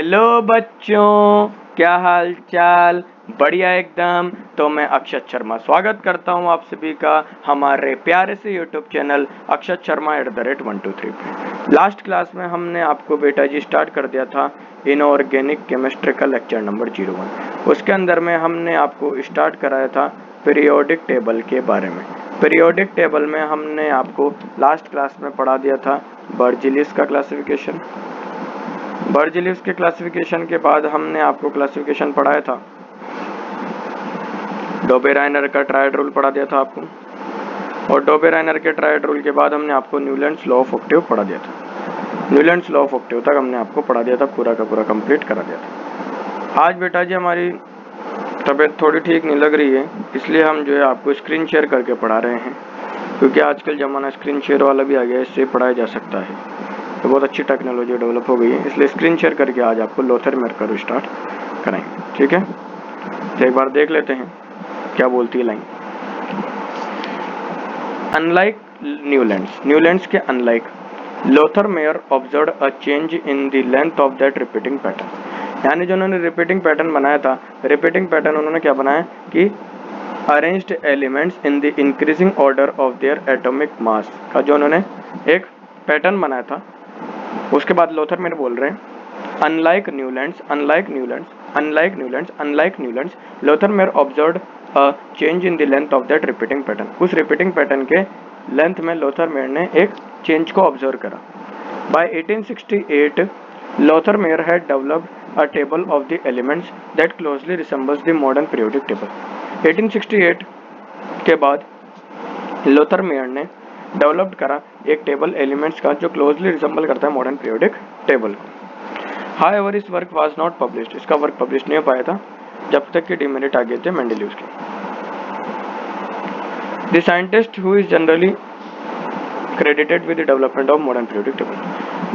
Hello बच्चों, क्या हाल चाल। बढ़िया एकदम। तो मैं अक्षत शर्मा स्वागत करता हूं आप सभी का हमारे प्यारे से यूट्यूब चैनल अक्षत शर्मा @123 पे। लास्ट क्लास में हमने आपको बेटा जी स्टार्ट कर दिया था इनऑर्गेनिक केमिस्ट्री का लेक्चर नंबर 01। उसके अंदर में हमने आपको स्टार्ट कराया था पीरियोडिक टेबल के बारे में। पीरियोडिक टेबल में हमने आपको लास्ट क्लास में पढ़ा दिया था बर्जीलियस का क्लासिफिकेशन। बर्जीलियस के क्लासिफिकेशन के बाद हमने आपको क्लासिफिकेशन पढ़ाया था डोबेराइनर का ट्रायड रूल पढ़ा दिया था आपको, और डोबेराइनर के ट्रायड रूल के बाद हमने आपको न्यूलैंड्स लॉ ऑफ ऑक्टेव पढ़ा दिया था। न्यूलैंड्स लॉ ऑफ ऑक्टेव तक हमने आपको पढ़ा दिया था, पूरा का पूरा कंप्लीट करा दिया था। आज बेटा जी हमारी तबीयत थोड़ी ठीक नहीं लग रही है, इसलिए हम जो है आपको स्क्रीन शेयर करके पढ़ा रहे हैं, क्योंकि आजकल ज़माना स्क्रीन शेयर वाला भी आ गया है, इससे पढ़ाया जा सकता है। तो बहुत अच्छी टेक्नोलॉजी डेवलप हो गई है, इसलिए स्क्रीन शेयर करके आज आपको लोथरमेर का स्टार्ट कराएंगे। ठीक है, तो एक बार देख लेते हैं क्या बोलती है लाइन। अनलाइक न्यूलैंड्स के unlike Lothar Meyer observed a change in the length of that repeating pattern. यानी जो उन्होंने रिपीटिंग पैटर्न बनाया था, रिपीटिंग पैटर्न उन्होंने क्या बनाया कि arranged elements in the increasing order of their atomic mass का जो उन्होंने एक पैटर्न बनाया था, उसके बाद लोथरमेयर बोल रहे हैं unlike Newlands Lothar Meyer observed a change in the length of that repeating pattern. उस रिपीटिंग पैटर्न के लेंथ में लोथरमेयर ने एक चेंज को ऑब्जर्व करा। By 1868 Lothar Meyer had developed a table of the elements that closely resembles the modern periodic table. 1868 के बाद लोथरमेयर ने डेवलप्ड करा एक टेबल एलिमेंट्स का जो क्लोजली रिसेंबल करता है मॉडर्न पीरियोडिक टेबल को। हाउएवर इस वर्क वाज नॉट पब्लिश्ड, इसका वर्क पब्लिश नहीं हो पाया था जब तक कि डिमेरिट आ गए थे मेंडेलियस के। The scientist who is generally credited with the development of modern periodic table,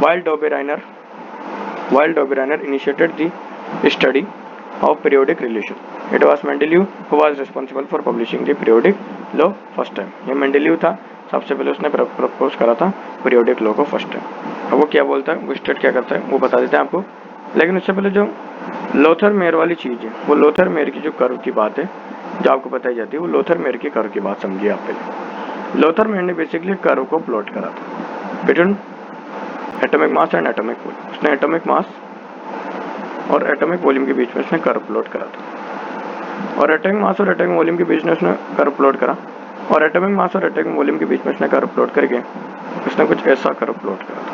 while Dobereiner initiated the study of periodic relation. It was Mendeleev who was responsible for publishing the periodic law first time. ये Mendeleev था, सबसे पहले उसने propose करा था periodic law को first time. अब वो क्या बोलता है, वो स्टेट क्या करता है वो बता देते हैं आपको, लेकिन उससे पहले जो लोथरमेयर वाली चीज़ है, वो लोथरमेयर की जो कर्व की बात है जो आपको बताई जाती है, वो लोथरमेयर की कर्व की बात समझिए आप पहले। लोथरमेयर ने बेसिकली कर्व को प्लॉट करा था between atomic mass and atomic volume. उसने एटॉमिक मास और एटॉमिक वॉल्यूम के बीच में उसने कर्व प्लॉट करा था, और एटॉमिक मास और एटॉमिक वॉल्यूम के बीच में उसने कर्व प्लॉट करा, और एटॉमिक मास और एटॉमिक वॉल्यूम के बीच में उसने कर्व प्लॉट करके उसने कुछ ऐसा कर्व प्लॉट करा था।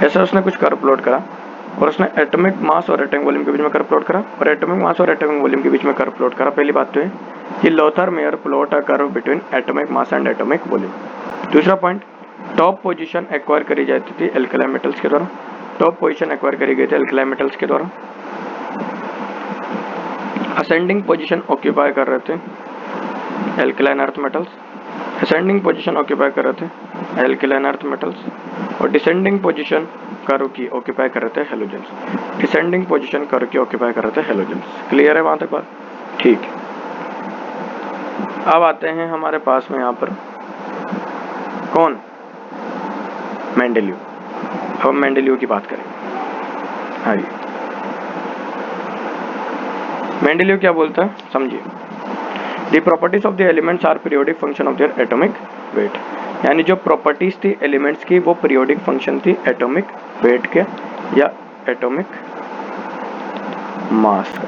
ऐसा उसने कुछ कर्व प्लॉट करा, और उसने एटॉमिक मास और एटॉमिक वॉल्यूम के बीच में कर्व प्लॉट करा, और एटॉमिक मास और एटॉमिक वॉल्यूम के बीच में कर्व प्लॉट करा। पहली बात तो है कि Lothar Meyer plot a curve between atomic mass and atomic volume. दूसरा पॉइंट, टॉप पोजीशन एक्वायर करी जाती थी एल्कलाइन मेटल्स के द्वारा। टॉप पोजीशन एक्वायर करी गई थी एल्कलाइन मेटल्स के द्वारा। असेंडिंग पोजीशन ऑक्यूपाई कर रहे थे alkaline earth metals, ascending position occupy कर रहे थे एल्कलाइन अर्थ मेटल्स, और डिसेंडिंग पोजीशन कर्व की ऑक्यूपाई कर रहे थे हेलोजेंस। डिसेंडिंग पोजीशन कर्व की ऑक्यूपाई कर रहे थे हेलोजेंस। क्लियर है वहां तक बात? ठीक है। अब आते हैं हमारे पास में यहाँ पर कौन, मेंडेलीव। अब मेंडेलीव की बात करें। हाँ जी, मेंडेलीव क्या बोलता है समझिए। The properties of the elements are periodic function of their atomic weight. यानी जो प्रॉपर्टीज थी एलिमेंट्स की वो पीरियोडिक फंक्शन थी एटॉमिक वेट के या एटॉमिक मास का।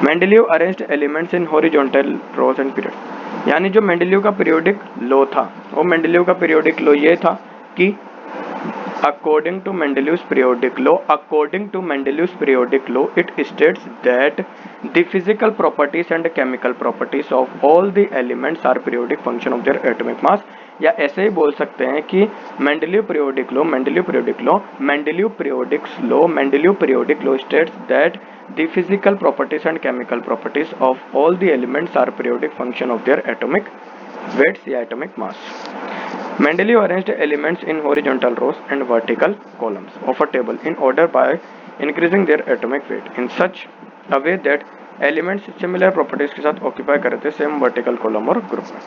Mendeleev arranged elements in horizontal rows and period. यानी जो मेंडेलीव का पीरियोडिक लॉ था, वो मेंडेलीव का पीरियोडिक लॉ ये था कि according to Mendeleev's periodic law, it states that the physical properties and chemical properties of all the elements are periodic function of their atomic mass। या ऐसे ही बोल सकते हैं कि Mendeleev periodic law states that the physical properties and chemical properties of all the elements are periodic function of their atomic weights या atomic mass। Mendeleev arranged elements in horizontal rows and vertical columns of a table in order by increasing their atomic weight in such a way that elements similar properties के साथ occupy करते same vertical column और group में।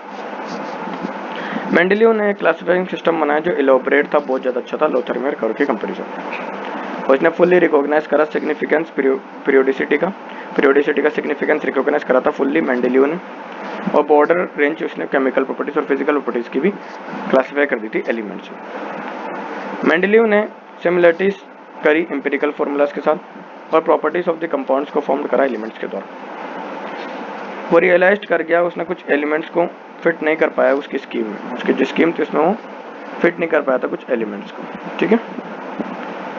Mendeleev ने एक classifying system बनाया जो elaborate था, बहुत ज़्यादा अच्छा था लोथरमियर कर्व के कंपैरिजन में। उसने फुल्ली रिकॉग्नाइज करा सिग्निफिकेंस पीरियोडिसिटी का सिग्निफिकेंस रिकॉग्नाइज करा था फुल्ली मेंडेलीव ने, और बॉर्डर रेंज उसने केमिकल प्रॉपर्टीज और फिजिकल प्रॉपर्टीज की भी क्लासिफाई कर दी थी एलिमेंट्स में। मेंडेलीव ने सिमिलरिटीज करी एम्पिरिकल फॉर्मूलाज के साथ और प्रॉपर्टीज ऑफ द कंपाउंड्स को फॉर्म करा एलिमेंट्स के द्वारा। वो रियलाइज कर गया उसने कुछ एलिमेंट्स को फिट नहीं कर पाया उसकी स्कीम में, उसकी जो स्कीम थी उसमें वो फिट नहीं कर पाया था कुछ एलिमेंट्स को। ठीक है,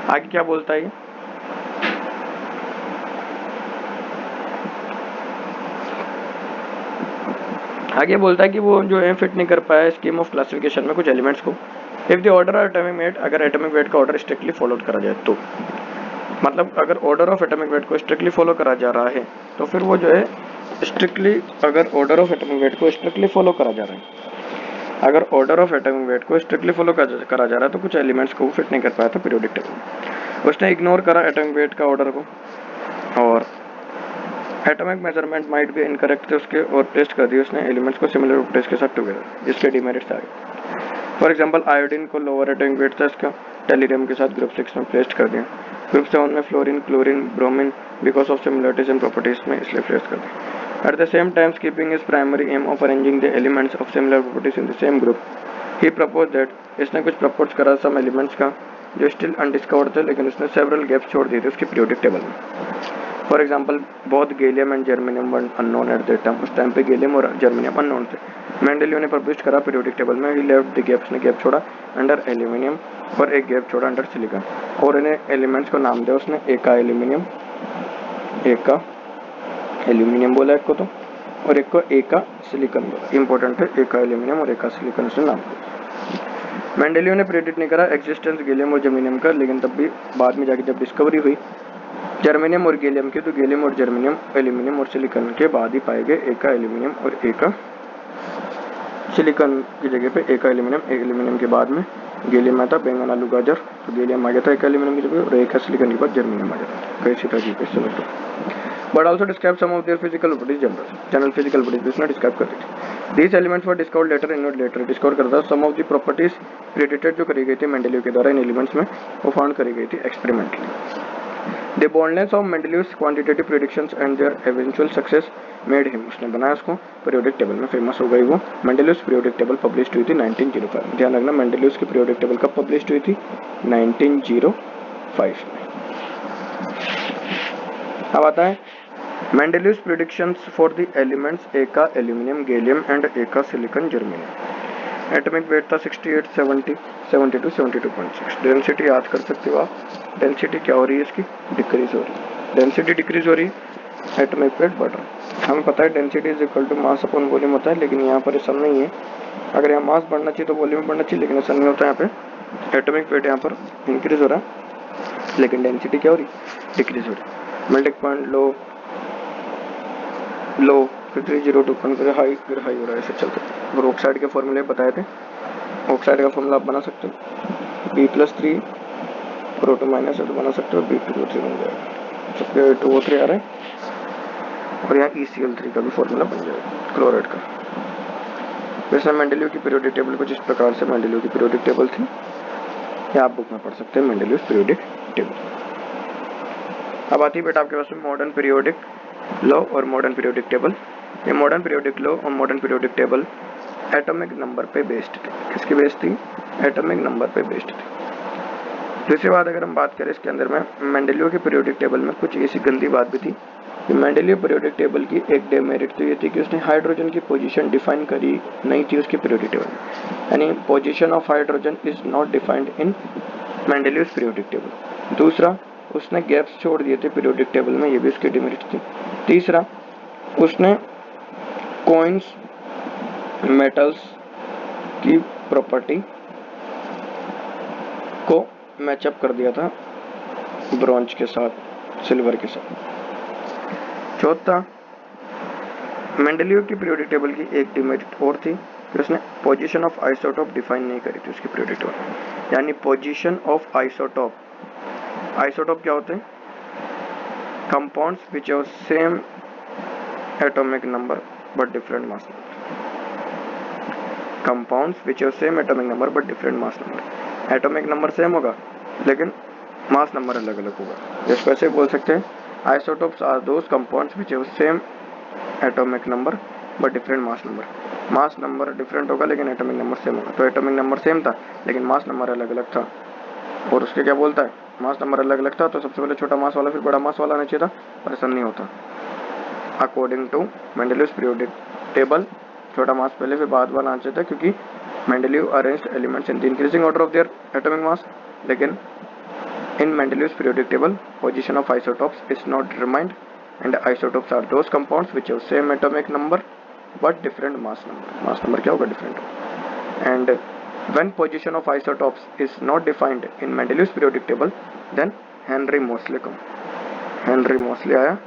आगे क्या बोलता है ये, आगे बोलता है कि वो जो है फिट नहीं कर पाया स्कीम ऑफ क्लासिफिकेशन में कुछ एलिमेंट्स को। If the order of atomic weight, अगर एटॉमिक वेट का ऑर्डर स्ट्रिक्टली फॉलो करा जाए तो, मतलब अगर ऑर्डर ऑफ एटॉमिक वेट को स्ट्रिक्टली फॉलो करा जा रहा है तो फिर वो जो है स्ट्रिक्टली, अगर ऑर्डर ऑफ एटॉमिक वेट को स्ट्रिक्टली फॉलो करा जा रहा है, अगर ऑर्डर ऑफ एटॉमिक वेट को स्ट्रिक्टली फॉलो करा जा रहा है तो कुछ एलिमेंट्स को फिट नहीं कर पाया था पीरियोडिक टेबल में। उसने इग्नोर करा एटॉमिक वेट का ऑर्डर को, और एटॉमिक मेजरमेंट माइट भी इनकरेक्ट थे उसके, और टेस्ट कर दिए उसने एलिमेंट्स को सिमिलर प्रॉपर्टीज के साथ टुगेदर, जिसके डिमेरिट्स आ गए। फॉर एग्जांपल आयोडीन को लोअर एटॉमिक वेट था इसका, टेलिरियम के साथ ग्रुप 6 में प्लेस कर दिया। ग्रुप 7 में fluorine, chlorine, bromine because of similarities in properties में इसलिए प्लेस कर दिया। At the same time keeping is primary aim of arranging the elements of similar properties in the same group, he propose that, इसने कुछ propose करा सम elements का जो still undiscovered थे, लेकिन उसने सेवरल गैप्स छोड़ दिए थे उसके पीरियोडिक टेबल में। For example both gallium and germanium one unknown at that time, उस टाइम पे गैलियम और जर्मेनियम अननोन थे। मेंडेलीव ने पब्लिश करा पीरियोडिक टेबल में, ही लेफ्ट द गैप्स, ने गैप छोड़ा अंडर एल्यूमिनियम और एक गैप छोड़ा अंडर सिलिकॉन, और इन्हें एलिमेंट्स को नाम दिया उसने, एक का एल्यूमिनियम, एक का एल्यूमिनियम बोला एक को तो, और एक को एक का सिलिकॉन बोला। इंपॉर्टेंट है, एक का एल्यूमिनियम और एक का सिलिकॉन उसने नाम दिया। मेंडेलीव ने प्रेडिक्ट नहीं करा एक्जिस्टेंस गैलियम और जर्मेनियम का, लेकिन तब भी बाद में जाके जब डिस्कवरी हुई जर्मेनियम और गैलियम की, तो गैलियम और जर्मेनियम एल्यूमिनियम और सिलिकॉन के बाद ही पाए गए, एक का एल्यूमिनियम और एक का सिलिकॉन की जगह पे एक का एल्यूमिनियम, एक एल्यूमिनियम के बाद में गैलियम आता, बैंगन आलू गाजर, तो गैलियम आ जाता है एक एल्यूमिनियम की जगह, और एक का सिलिकॉन के बाद जर्मेनियम आ जाता है। कैसी तरह की समझ लो। But also describe some of their physical properties, general physical properties उसने डिस्क्राइब कर दी थी। These elements were discovered later in later, discover करता some of the properties predicted जो करी गई थी मेंडेलीव के द्वारा इन एलिमेंट्स में, वो फाउंड करी गई थी experimentally. The boldness of Mendeleev's quantitative predictions and their eventual success made him, उसने बनाया उसको, पीरियोडिक टेबल में फेमस हो गई वो। मेंडेलीव्स पीरियोडिक टेबल पब्लिश हुई थी 1905। ध्यान रखना मेंडेलीव्स की पीरियोडिक टेबल कब पब्लिश हुई थी, 1905 में। अब आता है मेंडेलीव्स प्रेडिक्शंस फॉर द एलिमेंट्स, एक का एल्यूमिनियम, गैलियम एंड एक का सिलिकॉन, जर्मेनियम। एटॉमिक वेट था 68, 70, 72, 72.6। डेंसिटी याद कर सकते हो आप, डेंसिटी क्या हो रही है इसकी, डिक्रीज हो रही है, डेंसिटी डिक्रीज हो रही है, एटॉमिक वेट बढ़ रहा है। हमें पता है density is equal to mass upon volume होता है, लेकिन यहाँ पर ऐसा नहीं है। अगर यहाँ मास बढ़ना चाहिए तो वॉल्यूम बढ़ना चाहिए, लेकिन ऐसा नहीं होता। यहाँ पे एटॉमिक वेट यहाँ पर इंक्रीज हो रहा है, लेकिन डेंसिटी क्या हो रही है, डिक्रीज हो रही है। मेल्टिंग पॉइंट लो लो, फिर 302 फिर हाई हो रहा है, ऐसे चलते। और ऑक्साइड के फॉर्मूले बताए थे, ऑक्साइड का फॉर्मूला आप बना सकते हो, B+3 प्रोटो माइनस है तो बना सकते हो, B2O3 बन जाएगा, सबके 2O3 आ रहे हैं, और यहाँ ECl3 का भी फॉर्मूला बन जाएगा क्लोराइड का। वैसे मेंडेलीव की पीरियोडिक टेबल कुछ इस प्रकार से मेंडेलीव की पीरियोडिक टेबल थी, या आप बुक में पढ़ सकते हैं मेंडेलीव पीरियोडिक टेबल। अब आती है बेटा आपके पास में मॉडर्न पीरियोडिक लॉ और मॉडर्न पीरियोडिक टेबल। ये मॉडर्न पीरियोडिक लॉ और modern periodic table atomic number पे बेस्ड थी। किसकी बेस्ड थी, एटॉमिक नंबर पे बेस्ड थी। दूसरी बात अगर हम बात करें इसके अंदर में, मेंडेलीव के पीरियोडिक टेबल में कुछ ऐसी गंदी बात भी थी कि मेंडेलीव पीरियोडिक टेबल की एक डेमेरिट तो ये थी कि उसने हाइड्रोजन की पोजीशन डिफाइन करी नहीं थी उसके पीरियोडिक टेबल में, यानी position of hydrogen is not defined in Mendeleev periodic table. दूसरा, उसने गैप्स छोड़ दिए थे पीरियोडिक टेबल में, ये भी उसकी डिमेरिट थी। तीसरा, उसने कॉइन्स मेटल्स की प्रॉपर्टी को मैचअप कर दिया था ब्रॉन्ज के साथ, सिल्वर के साथ। चौथा, मेंडेलीव की पीरियोडिक टेबल की एक डिमेरिट और थी कि उसने पोजीशन ऑफ आइसोटोप डिफाइन नहीं करी थी उसकी पीरियोडिक टेबल, यानी पोजीशन ऑफ आइसोटोप। आइसोटोप क्या होते हैं, compounds which have same atomic number but different mass. Compounds which have same atomic number but different mass number. Atomic number same होगा लेकिन मास नंबर अलग अलग होगा। जिसको ऐसे बोल सकते हैं isotopes are those compounds which have same atomic number but different mass number. Mass number different होगा लेकिन एटॉमिक नंबर सेम होगा। तो एटॉमिक नंबर सेम था लेकिन मास नंबर अलग अलग था। और उसके क्या बोलता है, मास नंबर अलग अलग था तो सबसे पहले छोटा मास वाला फिर बड़ा मास वाला आना चाहिए था, पर ऐसा नहीं होता। अकॉर्डिंग टू मेंडेलियस पीरियोडिक टेबल छोटा मास पहले फिर बाद वाला आना चाहिए था, क्योंकि Mendeleev arranged elements in the increasing order of their atomic mass. लेकिन in Mendeleev's periodic table, position of isotopes is not determined, and isotopes are those compounds which have same atomic number but different mass number. Mass number क्या होगा, different होगा। And when position of isotopes is not defined in Mendeleev's periodic table, then Henry Moseley come. Henry Moseley आया,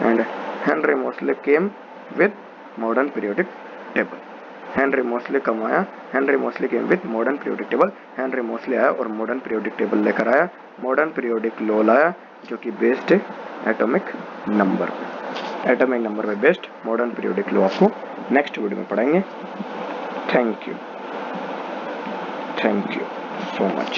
and Henry Moseley came with modern periodic table. Henry Moseley come आया, Henry Moseley came with modern periodic table. Henry Moseley आया और modern periodic table लेकर आया, modern periodic law लाया जो कि based है एटॉमिक नंबर पे। एटॉमिक नंबर पे बेस्ड मॉडर्न पीरियोडिक लॉ आपको नेक्स्ट वीडियो में पढ़ाएंगे। Thank you so much.